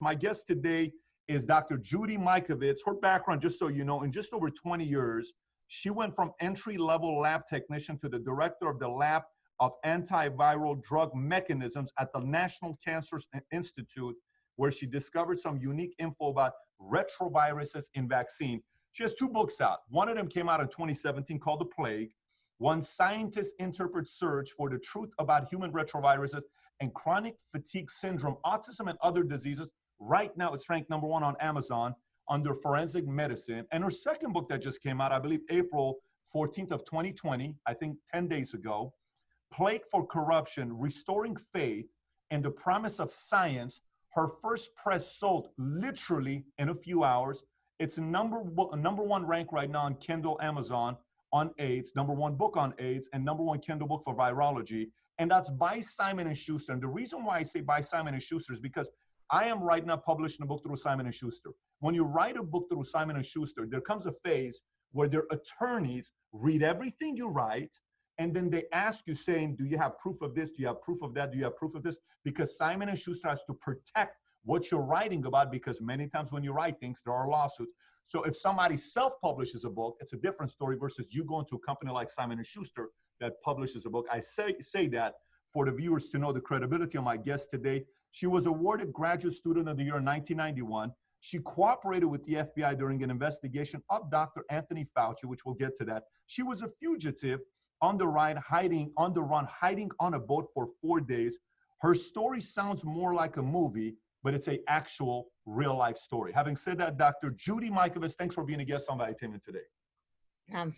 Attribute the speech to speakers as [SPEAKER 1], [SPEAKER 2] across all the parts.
[SPEAKER 1] My guest today is Dr. Judy Mikovits. Her background, just so you know, in just over 20 years, she went from entry-level lab technician to the director of the Lab of Antiviral Drug Mechanisms at the National Cancer Institute, where she discovered some unique info about retroviruses in vaccine. She has 2 books out. One of them came out in 2017 called The Plague. When Scientists Interpret Search for the Truth About Human Retroviruses and Chronic Fatigue Syndrome, Autism, and Other Diseases. Right now, it's ranked #1 on Amazon under forensic medicine. And her second book that just came out, I believe April 14th of 2020, I think 10 days ago, Plague for Corruption, Restoring Faith and the Promise of Science. Her first press sold literally in a few hours. It's number one rank right now on Kindle, Amazon on AIDS, #1 book on AIDS, and #1 Kindle book for virology. And that's by Simon & Schuster. And the reason why I say by Simon & Schuster is because I am right now publishing a book through Simon & Schuster. When you write a book through Simon & Schuster, there comes a phase where their attorneys read everything you write, and then they ask you saying, do you have proof of this? Do you have proof of that? Do you have proof of this? Because Simon & Schuster has to protect what you're writing about, because many times when you write things, there are lawsuits. So if somebody self-publishes a book, it's a different story versus you going to a company like Simon & Schuster that publishes a book. I say that for the viewers to know the credibility of my guest today. She was awarded Graduate Student of the Year in 1991. She cooperated with the FBI during an investigation of Dr. Anthony Fauci, which we'll get to that. She was a fugitive on the run, hiding on a boat for 4 days. Her story sounds more like a movie, but it's an actual real-life story. Having said that, Dr. Judy Mikovits, thanks for being a guest on Vitamin today.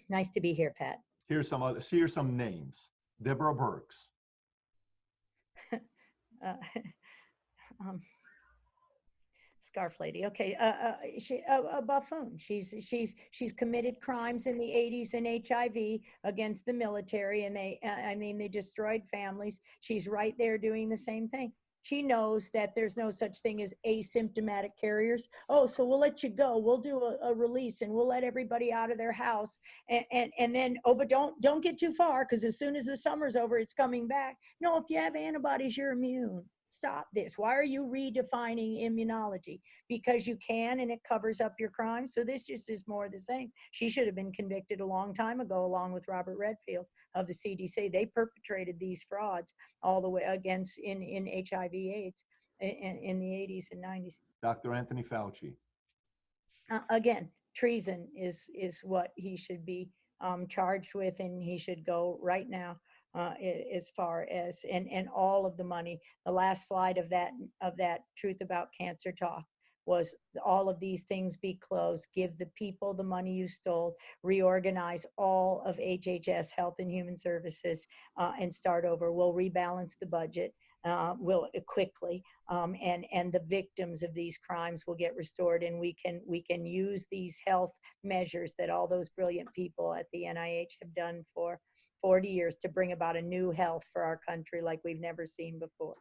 [SPEAKER 2] Nice to be here, Pat.
[SPEAKER 1] Here's some names. Deborah Birx.
[SPEAKER 2] Scarf lady. Okay. She a buffoon. She's committed crimes in the 80s in HIV against the military, and they destroyed families. She's right there doing the same thing. She knows that there's no such thing as asymptomatic carriers. Oh, so we'll let you go. We'll do a release, and we'll let everybody out of their house. And then, oh, but don't get too far, because as soon as the summer's over, it's coming back. No, if you have antibodies, you're immune. Stop this. Why are you redefining immunology? Because you can, and it covers up your crime. So this just is more of the same. She should have been convicted a long time ago, along with Robert Redfield of the CDC. They perpetrated these frauds all the way against in HIV/AIDS in the 80s and 90s.
[SPEAKER 1] Dr. Anthony Fauci.
[SPEAKER 2] Again, treason is what he should be charged with, and he should go right now. As far as and all of the money. The last slide of that Truth About Cancer talk was all of these things be closed, give the people the money you stole, reorganize all of HHS, Health and Human Services, and start over. We'll rebalance the budget. Will quickly, and the victims of these crimes will get restored, and we can use these health measures that all those brilliant people at the NIH have done for 40 years to bring about a new health for our country like we've never seen before.